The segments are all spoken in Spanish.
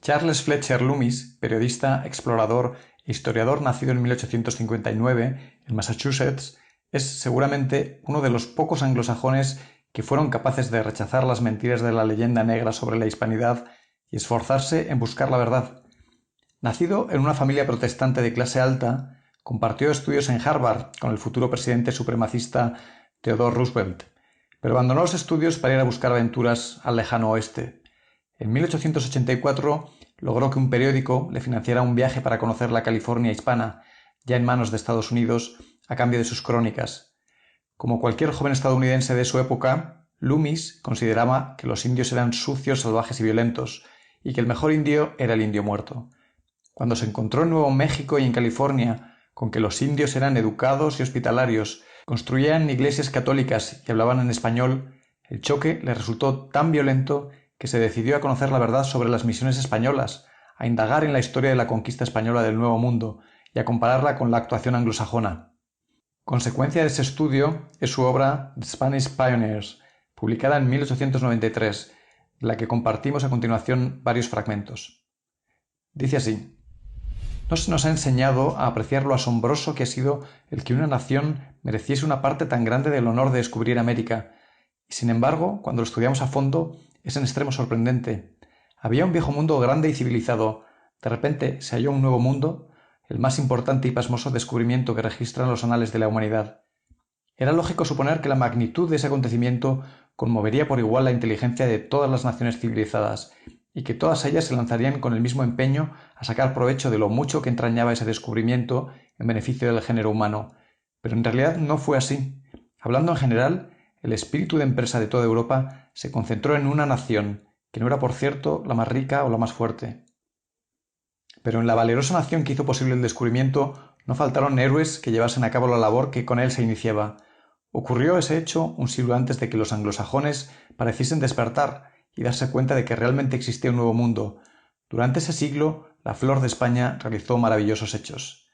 Charles Fletcher Loomis, periodista, explorador e historiador nacido en 1859 en Massachusetts, es seguramente uno de los pocos anglosajones que fueron capaces de rechazar las mentiras de la leyenda negra sobre la hispanidad y esforzarse en buscar la verdad. Nacido en una familia protestante de clase alta, compartió estudios en Harvard con el futuro presidente supremacista Theodore Roosevelt, pero abandonó los estudios para ir a buscar aventuras al lejano oeste. En 1884 logró que un periódico le financiara un viaje para conocer la California hispana, ya en manos de Estados Unidos, a cambio de sus crónicas. Como cualquier joven estadounidense de su época, Loomis consideraba que los indios eran sucios, salvajes y violentos, y que el mejor indio era el indio muerto. Cuando se encontró en Nuevo México y en California con que los indios eran educados y hospitalarios, construían iglesias católicas y hablaban en español, el choque le resultó tan violento que se decidió a conocer la verdad sobre las misiones españolas, a indagar en la historia de la conquista española del Nuevo Mundo y a compararla con la actuación anglosajona. Consecuencia de ese estudio es su obra The Spanish Pioneers, publicada en 1893, de la que compartimos a continuación varios fragmentos. Dice así: no se nos ha enseñado a apreciar lo asombroso que ha sido el que una nación mereciese una parte tan grande del honor de descubrir América, y sin embargo, cuando lo estudiamos a fondo, es en extremo sorprendente. Había un viejo mundo grande y civilizado. De repente se halló un nuevo mundo, el más importante y pasmoso descubrimiento que registran los anales de la humanidad. Era lógico suponer que la magnitud de ese acontecimiento conmovería por igual la inteligencia de todas las naciones civilizadas, y que todas ellas se lanzarían con el mismo empeño a sacar provecho de lo mucho que entrañaba ese descubrimiento en beneficio del género humano. Pero en realidad no fue así. Hablando en general, el espíritu de empresa de toda Europa se concentró en una nación, que no era por cierto la más rica o la más fuerte. Pero en la valerosa nación que hizo posible el descubrimiento no faltaron héroes que llevasen a cabo la labor que con él se iniciaba. Ocurrió ese hecho un siglo antes de que los anglosajones pareciesen despertar y darse cuenta de que realmente existía un nuevo mundo. Durante ese siglo, la flor de España realizó maravillosos hechos.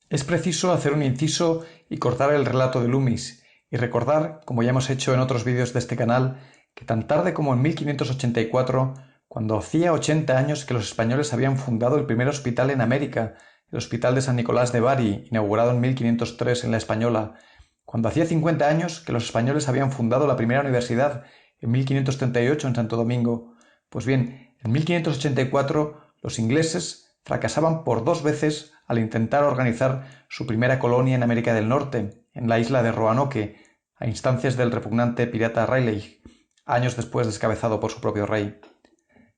Es preciso hacer un inciso y cortar el relato de Loomis, y recordar, como ya hemos hecho en otros vídeos de este canal, que tan tarde como en 1584, cuando hacía 80 años que los españoles habían fundado el primer hospital en América, el Hospital de San Nicolás de Bari, inaugurado en 1503 en la Española, cuando hacía 50 años que los españoles habían fundado la primera universidad, en 1538 en Santo Domingo, pues bien, en 1584 los ingleses fracasaban por 2 veces al intentar organizar su primera colonia en América del Norte, en la isla de Roanoke, a instancias del repugnante pirata Raleigh, años después descabezado por su propio rey.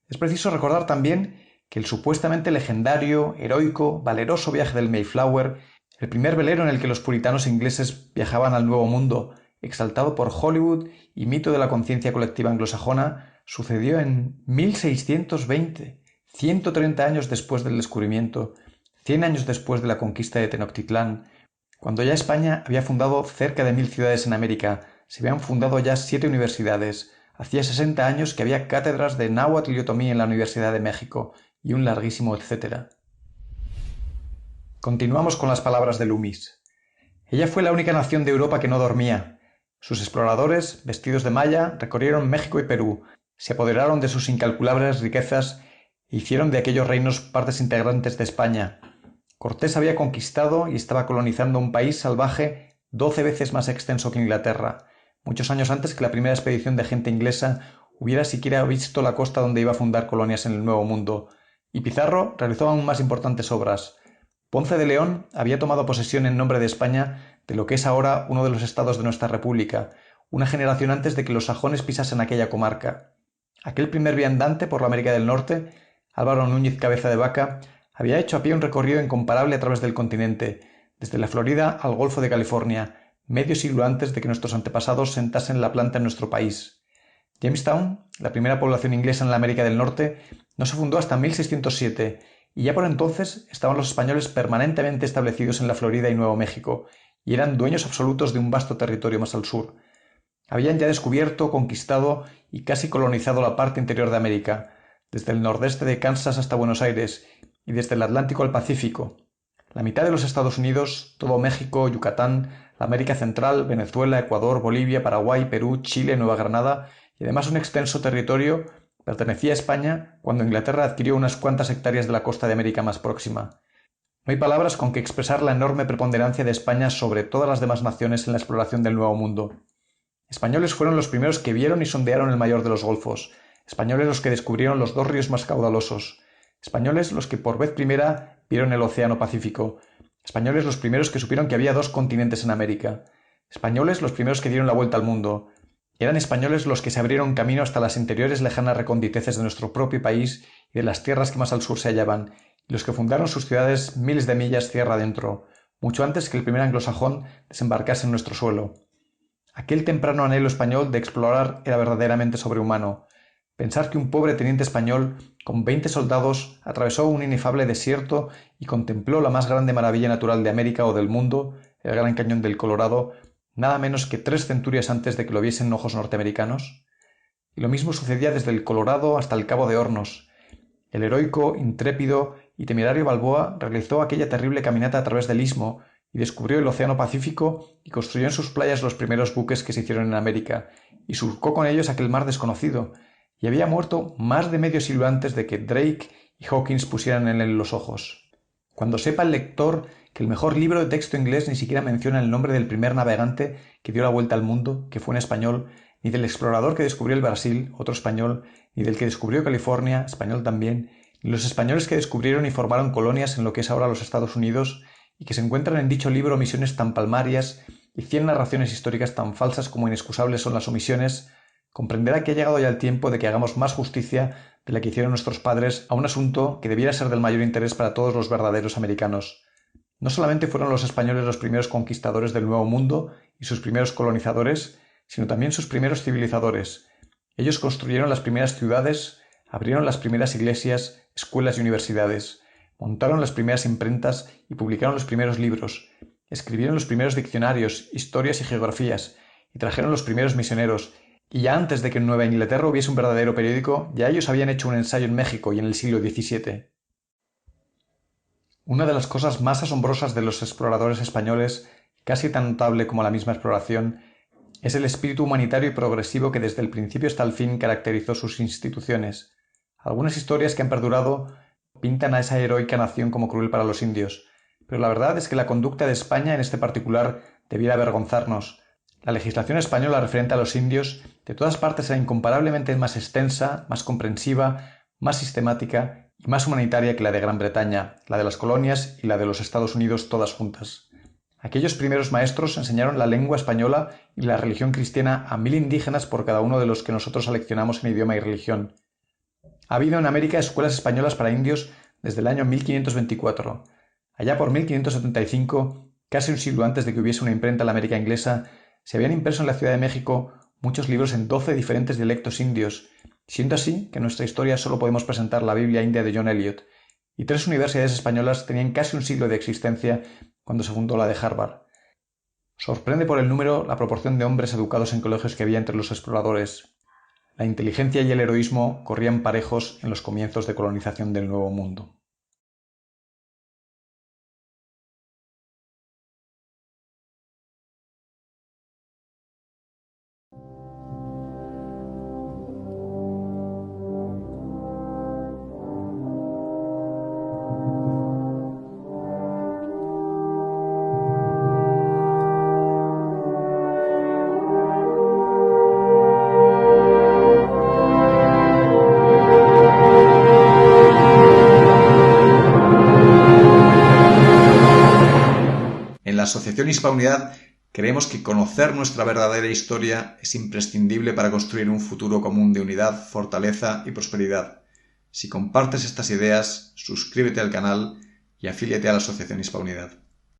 Es preciso recordar también que el supuestamente legendario, heroico, valeroso viaje del Mayflower, el primer velero en el que los puritanos ingleses viajaban al Nuevo Mundo, exaltado por Hollywood y mito de la conciencia colectiva anglosajona, sucedió en 1620, 130 años después del descubrimiento, 100 años después de la conquista de Tenochtitlán, cuando ya España había fundado cerca de 1000 ciudades en América, se habían fundado ya 7 universidades, hacía 60 años que había cátedras de náhuatl y otomí en la Universidad de México, y un larguísimo etcétera. Continuamos con las palabras de Loomis. Ella fue la única nación de Europa que no dormía. Sus exploradores, vestidos de malla, recorrieron México y Perú, se apoderaron de sus incalculables riquezas e hicieron de aquellos reinos partes integrantes de España. Cortés había conquistado y estaba colonizando un país salvaje 12 veces más extenso que Inglaterra, muchos años antes que la primera expedición de gente inglesa hubiera siquiera visto la costa donde iba a fundar colonias en el Nuevo Mundo, y Pizarro realizó aún más importantes obras. Ponce de León había tomado posesión en nombre de España de lo que es ahora uno de los estados de nuestra república, una generación antes de que los sajones pisasen aquella comarca. Aquel primer viandante por la América del Norte, Álvaro Núñez Cabeza de Vaca, había hecho a pie un recorrido incomparable a través del continente, desde la Florida al Golfo de California, medio siglo antes de que nuestros antepasados sentasen la planta en nuestro país. Jamestown, la primera población inglesa en la América del Norte, no se fundó hasta 1607, y ya por entonces estaban los españoles permanentemente establecidos en la Florida y Nuevo México, y eran dueños absolutos de un vasto territorio más al sur. Habían ya descubierto, conquistado y casi colonizado la parte interior de América, desde el nordeste de Kansas hasta Buenos Aires, y desde el Atlántico al Pacífico. La mitad de los Estados Unidos, todo México, Yucatán, la América Central, Venezuela, Ecuador, Bolivia, Paraguay, Perú, Chile, Nueva Granada y además un extenso territorio pertenecía a España cuando Inglaterra adquirió unas cuantas hectáreas de la costa de América más próxima. No hay palabras con que expresar la enorme preponderancia de España sobre todas las demás naciones en la exploración del Nuevo Mundo. Españoles fueron los primeros que vieron y sondearon el mayor de los golfos, españoles los que descubrieron los dos ríos más caudalosos, españoles los que por vez primera vieron el Océano Pacífico, españoles los primeros que supieron que había dos continentes en América, españoles los primeros que dieron la vuelta al mundo. Eran españoles los que se abrieron camino hasta las interiores lejanas recónditeces de nuestro propio país y de las tierras que más al sur se hallaban, y los que fundaron sus ciudades miles de millas tierra adentro, mucho antes que el primer anglosajón desembarcase en nuestro suelo. Aquel temprano anhelo español de explorar era verdaderamente sobrehumano. Pensar que un pobre teniente español, con 20 soldados, atravesó un inefable desierto y contempló la más grande maravilla natural de América o del mundo, el Gran Cañón del Colorado, nada menos que 3 centurias antes de que lo viesen ojos norteamericanos. Y lo mismo sucedía desde el Colorado hasta el Cabo de Hornos. El heroico, intrépido y temerario Balboa realizó aquella terrible caminata a través del istmo y descubrió el Océano Pacífico y construyó en sus playas los primeros buques que se hicieron en América, y surcó con ellos aquel mar desconocido, y había muerto más de medio siglo antes de que Drake y Hawkins pusieran en él los ojos. Cuando sepa el lector que el mejor libro de texto inglés ni siquiera menciona el nombre del primer navegante que dio la vuelta al mundo, que fue un español, ni del explorador que descubrió el Brasil, otro español, ni del que descubrió California, español también, ni los españoles que descubrieron y formaron colonias en lo que es ahora los Estados Unidos, y que se encuentran en dicho libro omisiones tan palmarias y 100 narraciones históricas tan falsas como inexcusables son las omisiones, comprenderá que ha llegado ya el tiempo de que hagamos más justicia de la que hicieron nuestros padres a un asunto que debiera ser del mayor interés para todos los verdaderos americanos. No solamente fueron los españoles los primeros conquistadores del Nuevo Mundo y sus primeros colonizadores, sino también sus primeros civilizadores. Ellos construyeron las primeras ciudades, abrieron las primeras iglesias, escuelas y universidades, montaron las primeras imprentas y publicaron los primeros libros, escribieron los primeros diccionarios, historias y geografías, y trajeron los primeros misioneros, y ya antes de que en Nueva Inglaterra hubiese un verdadero periódico, ya ellos habían hecho un ensayo en México y en el siglo XVII. Una de las cosas más asombrosas de los exploradores españoles, casi tan notable como la misma exploración, es el espíritu humanitario y progresivo que desde el principio hasta el fin caracterizó sus instituciones. Algunas historias que han perdurado pintan a esa heroica nación como cruel para los indios, pero la verdad es que la conducta de España en este particular debiera avergonzarnos. La legislación española referente a los indios de todas partes era incomparablemente más extensa, más comprensiva, más sistemática y más humanitaria que la de Gran Bretaña, la de las colonias y la de los Estados Unidos todas juntas. Aquellos primeros maestros enseñaron la lengua española y la religión cristiana a 1000 indígenas por cada uno de los que nosotros aleccionamos en idioma y religión. Ha habido en América escuelas españolas para indios desde el año 1524. Allá por 1575, casi un siglo antes de que hubiese una imprenta en la América inglesa, se habían impreso en la Ciudad de México muchos libros en 12 diferentes dialectos indios, siendo así que en nuestra historia solo podemos presentar la Biblia india de John Eliot, y 3 universidades españolas tenían casi un siglo de existencia cuando se fundó la de Harvard. Sorprende por el número la proporción de hombres educados en colegios que había entre los exploradores. La inteligencia y el heroísmo corrían parejos en los comienzos de colonización del Nuevo Mundo. En la Asociación Hispanidad creemos que conocer nuestra verdadera historia es imprescindible para construir un futuro común de unidad, fortaleza y prosperidad. Si compartes estas ideas, suscríbete al canal y afíliate a la Asociación Hispanidad.